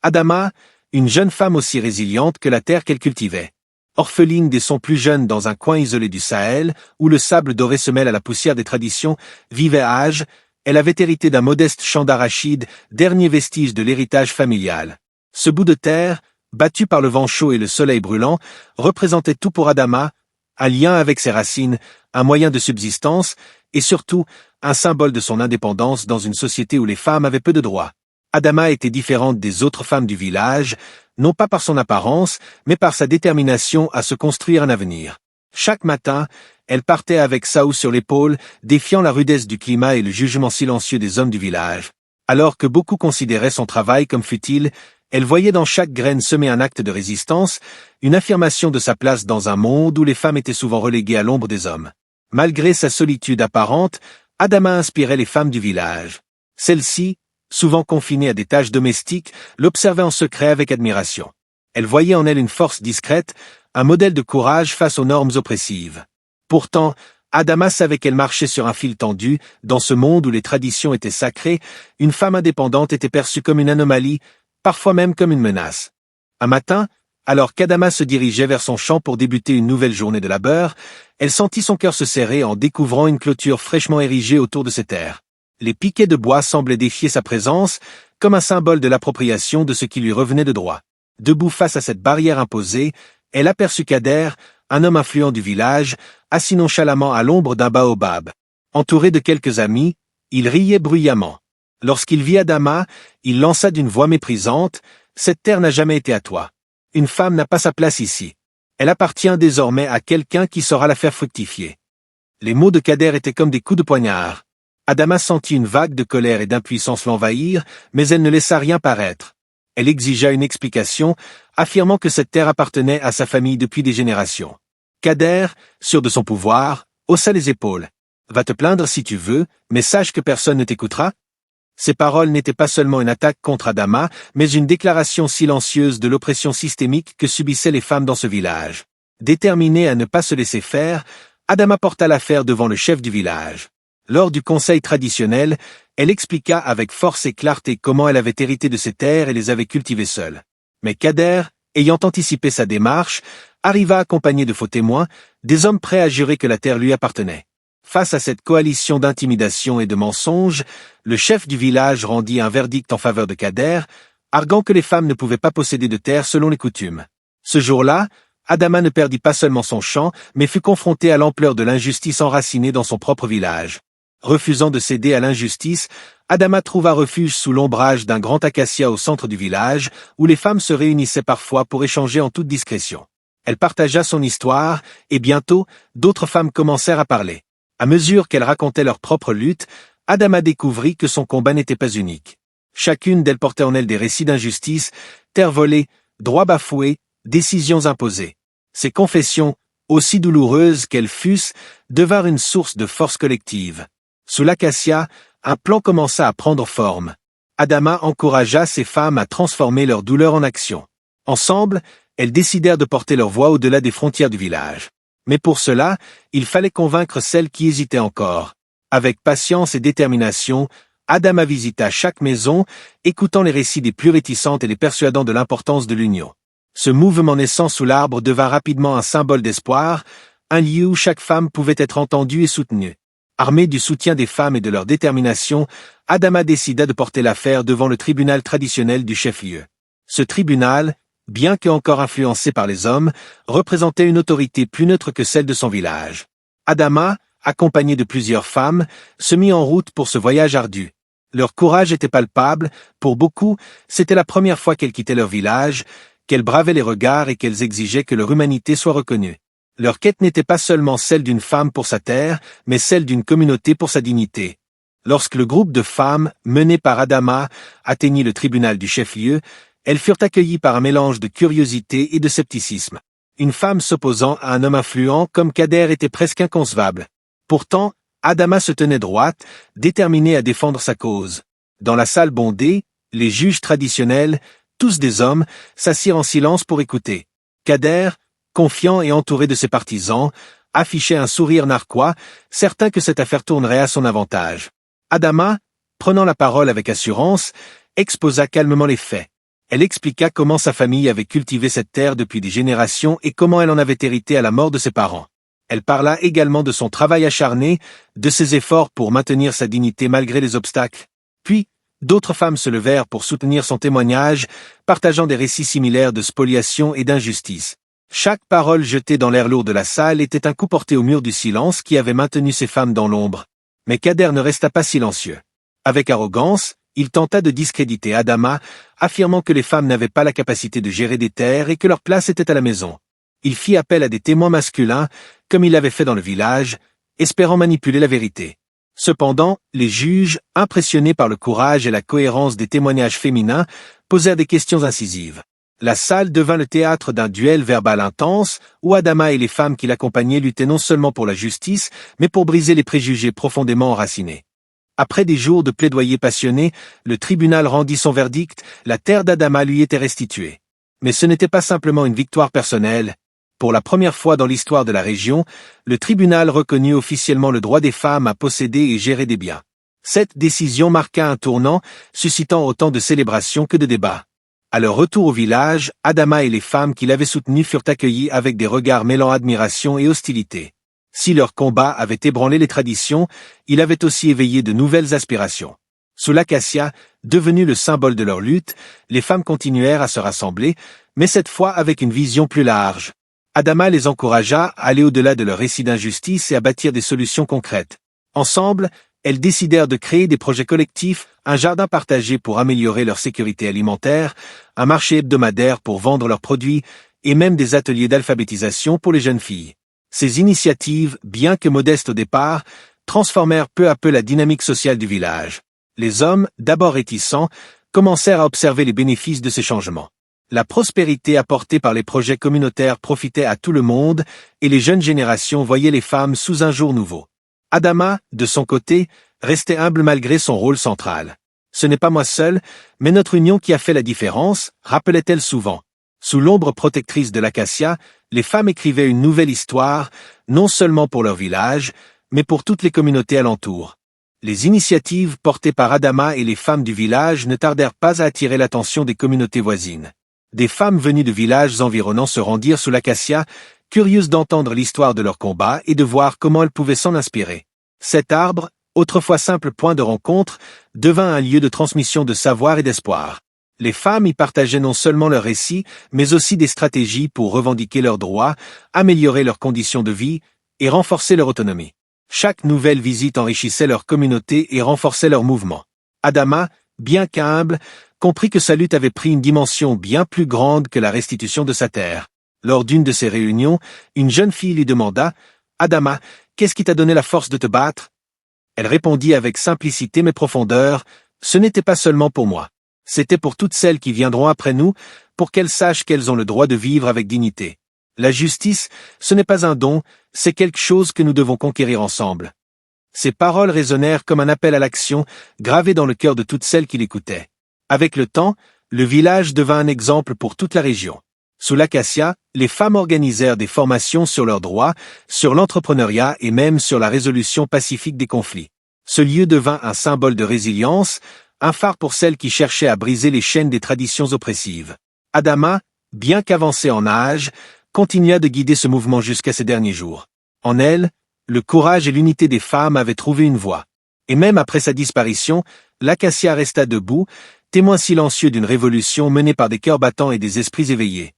Adama, une jeune femme aussi résiliente que la terre qu'elle cultivait. Orpheline dès son plus jeune dans un coin isolé du Sahel, où le sable doré se mêle à la poussière des traditions, vivait à Hajj, elle avait hérité d'un modeste champ d'arachides, dernier vestige de l'héritage familial. Ce bout de terre, battu par le vent chaud et le soleil brûlant, représentait tout pour Adama, un lien avec ses racines, un moyen de subsistance, et surtout, un symbole de son indépendance dans une société où les femmes avaient peu de droits. Adama était différente des autres femmes du village, non pas par son apparence, mais par sa détermination à se construire un avenir. Chaque matin, elle partait avec Saou sur l'épaule, défiant la rudesse du climat et le jugement silencieux des hommes du village. Alors que beaucoup considéraient son travail comme futile, elle voyait dans chaque graine semée un acte de résistance, une affirmation de sa place dans un monde où les femmes étaient souvent reléguées à l'ombre des hommes. Malgré sa solitude apparente, Adama inspirait les femmes du village. Celles-ci, souvent confinées à des tâches domestiques, l'observaient en secret avec admiration. Elle voyait en elle une force discrète, un modèle de courage face aux normes oppressives. Pourtant, Adama savait qu'elle marchait sur un fil tendu, dans ce monde où les traditions étaient sacrées, une femme indépendante était perçue comme une anomalie, parfois même comme une menace. Un matin, alors qu'Adama se dirigeait vers son champ pour débuter une nouvelle journée de labeur, elle sentit son cœur se serrer en découvrant une clôture fraîchement érigée autour de ses terres. Les piquets de bois semblaient défier sa présence, comme un symbole de l'appropriation de ce qui lui revenait de droit. Debout face à cette barrière imposée, elle aperçut Kader, un homme influent du village, assis nonchalamment à l'ombre d'un baobab. Entouré de quelques amis, il riait bruyamment. Lorsqu'il vit Adama, il lança d'une voix méprisante, « Cette terre n'a jamais été à toi. Une femme n'a pas sa place ici. Elle appartient désormais à quelqu'un qui saura la faire fructifier. » Les mots de Kader étaient comme des coups de poignard. Adama sentit une vague de colère et d'impuissance l'envahir, mais elle ne laissa rien paraître. Elle exigea une explication, affirmant que cette terre appartenait à sa famille depuis des générations. Kader, sûr de son pouvoir, haussa les épaules. « Va te plaindre si tu veux, mais sache que personne ne t'écoutera. » Ces paroles n'étaient pas seulement une attaque contre Adama, mais une déclaration silencieuse de l'oppression systémique que subissaient les femmes dans ce village. Déterminée à ne pas se laisser faire, Adama porta l'affaire devant le chef du village. Lors du conseil traditionnel, elle expliqua avec force et clarté comment elle avait hérité de ces terres et les avait cultivées seule. Mais Kader, ayant anticipé sa démarche, arriva accompagné de faux témoins, des hommes prêts à jurer que la terre lui appartenait. Face à cette coalition d'intimidation et de mensonges, le chef du village rendit un verdict en faveur de Kader, arguant que les femmes ne pouvaient pas posséder de terre selon les coutumes. Ce jour-là, Adama ne perdit pas seulement son champ, mais fut confronté à l'ampleur de l'injustice enracinée dans son propre village. Refusant de céder à l'injustice, Adama trouva refuge sous l'ombrage d'un grand acacia au centre du village, où les femmes se réunissaient parfois pour échanger en toute discrétion. Elle partagea son histoire, et bientôt, d'autres femmes commencèrent à parler. À mesure qu'elles racontaient leur propre lutte, Adama découvrit que son combat n'était pas unique. Chacune d'elles portait en elle des récits d'injustice, terre volée, droits bafoués, décisions imposées. Ces confessions, aussi douloureuses qu'elles fussent, devinrent une source de force collective. Sous l'acacia, un plan commença à prendre forme. Adama encouragea ces femmes à transformer leur douleur en action. Ensemble, elles décidèrent de porter leur voix au-delà des frontières du village. Mais pour cela, il fallait convaincre celles qui hésitaient encore. Avec patience et détermination, Adama visita chaque maison, écoutant les récits des plus réticentes et les persuadant de l'importance de l'union. Ce mouvement naissant sous l'arbre devint rapidement un symbole d'espoir, un lieu où chaque femme pouvait être entendue et soutenue. Armé du soutien des femmes et de leur détermination, Adama décida de porter l'affaire devant le tribunal traditionnel du chef-lieu. Ce tribunal, bien que encore influencé par les hommes, représentait une autorité plus neutre que celle de son village. Adama, accompagné de plusieurs femmes, se mit en route pour ce voyage ardu. Leur courage était palpable, pour beaucoup, c'était la première fois qu'elles quittaient leur village, qu'elles bravaient les regards et qu'elles exigeaient que leur humanité soit reconnue. Leur quête n'était pas seulement celle d'une femme pour sa terre, mais celle d'une communauté pour sa dignité. Lorsque le groupe de femmes, mené par Adama, atteignit le tribunal du chef-lieu, elles furent accueillies par un mélange de curiosité et de scepticisme. Une femme s'opposant à un homme influent comme Kader était presque inconcevable. Pourtant, Adama se tenait droite, déterminée à défendre sa cause. Dans la salle bondée, les juges traditionnels, tous des hommes, s'assirent en silence pour écouter. Kader, confiant et entouré de ses partisans, affichait un sourire narquois, certain que cette affaire tournerait à son avantage. Adama, prenant la parole avec assurance, exposa calmement les faits. Elle expliqua comment sa famille avait cultivé cette terre depuis des générations et comment elle en avait hérité à la mort de ses parents. Elle parla également de son travail acharné, de ses efforts pour maintenir sa dignité malgré les obstacles. Puis, d'autres femmes se levèrent pour soutenir son témoignage, partageant des récits similaires de spoliation et d'injustice. Chaque parole jetée dans l'air lourd de la salle était un coup porté au mur du silence qui avait maintenu ces femmes dans l'ombre. Mais Kader ne resta pas silencieux. Avec arrogance, il tenta de discréditer Adama, affirmant que les femmes n'avaient pas la capacité de gérer des terres et que leur place était à la maison. Il fit appel à des témoins masculins, comme il l'avait fait dans le village, espérant manipuler la vérité. Cependant, les juges, impressionnés par le courage et la cohérence des témoignages féminins, posèrent des questions incisives. La salle devint le théâtre d'un duel verbal intense, où Adama et les femmes qui l'accompagnaient luttaient non seulement pour la justice, mais pour briser les préjugés profondément enracinés. Après des jours de plaidoyer passionné, le tribunal rendit son verdict, la terre d'Adama lui était restituée. Mais ce n'était pas simplement une victoire personnelle. Pour la première fois dans l'histoire de la région, le tribunal reconnut officiellement le droit des femmes à posséder et gérer des biens. Cette décision marqua un tournant, suscitant autant de célébrations que de débats. À leur retour au village, Adama et les femmes qui l'avaient soutenu furent accueillis avec des regards mêlant admiration et hostilité. Si leur combat avait ébranlé les traditions, il avait aussi éveillé de nouvelles aspirations. Sous l'acacia, devenu le symbole de leur lutte, les femmes continuèrent à se rassembler, mais cette fois avec une vision plus large. Adama les encouragea à aller au-delà de leur récit d'injustice et à bâtir des solutions concrètes. Ensemble, elles décidèrent de créer des projets collectifs, un jardin partagé pour améliorer leur sécurité alimentaire, un marché hebdomadaire pour vendre leurs produits, et même des ateliers d'alphabétisation pour les jeunes filles. Ces initiatives, bien que modestes au départ, transformèrent peu à peu la dynamique sociale du village. Les hommes, d'abord réticents, commencèrent à observer les bénéfices de ces changements. La prospérité apportée par les projets communautaires profitait à tout le monde, et les jeunes générations voyaient les femmes sous un jour nouveau. Adama, de son côté, restait humble malgré son rôle central. Ce n'est pas moi seul, mais notre union qui a fait la différence, rappelait-elle souvent. Sous l'ombre protectrice de l'acacia, les femmes écrivaient une nouvelle histoire, non seulement pour leur village, mais pour toutes les communautés alentours. Les initiatives portées par Adama et les femmes du village ne tardèrent pas à attirer l'attention des communautés voisines. Des femmes venues de villages environnants se rendirent sous l'acacia, curieuses d'entendre l'histoire de leur combat et de voir comment elles pouvaient s'en inspirer. Cet arbre, autrefois simple point de rencontre, devint un lieu de transmission de savoir et d'espoir. Les femmes y partageaient non seulement leurs récits, mais aussi des stratégies pour revendiquer leurs droits, améliorer leurs conditions de vie et renforcer leur autonomie. Chaque nouvelle visite enrichissait leur communauté et renforçait leur mouvement. Adama, bien qu'humble, comprit que sa lutte avait pris une dimension bien plus grande que la restitution de sa terre. Lors d'une de ces réunions, une jeune fille lui demanda « Adama, qu'est-ce qui t'a donné la force de te battre ?» Elle répondit avec simplicité mais profondeur « Ce n'était pas seulement pour moi. C'était pour toutes celles qui viendront après nous, pour qu'elles sachent qu'elles ont le droit de vivre avec dignité. La justice, ce n'est pas un don, c'est quelque chose que nous devons conquérir ensemble. » Ces paroles résonnèrent comme un appel à l'action, gravé dans le cœur de toutes celles qui l'écoutaient. Avec le temps, le village devint un exemple pour toute la région. Sous l'acacia, les femmes organisèrent des formations sur leurs droits, sur l'entrepreneuriat et même sur la résolution pacifique des conflits. Ce lieu devint un symbole de résilience, un phare pour celles qui cherchaient à briser les chaînes des traditions oppressives. Adama, bien qu'avancée en âge, continua de guider ce mouvement jusqu'à ses derniers jours. En elle, le courage et l'unité des femmes avaient trouvé une voie. Et même après sa disparition, l'acacia resta debout, témoin silencieux d'une révolution menée par des cœurs battants et des esprits éveillés.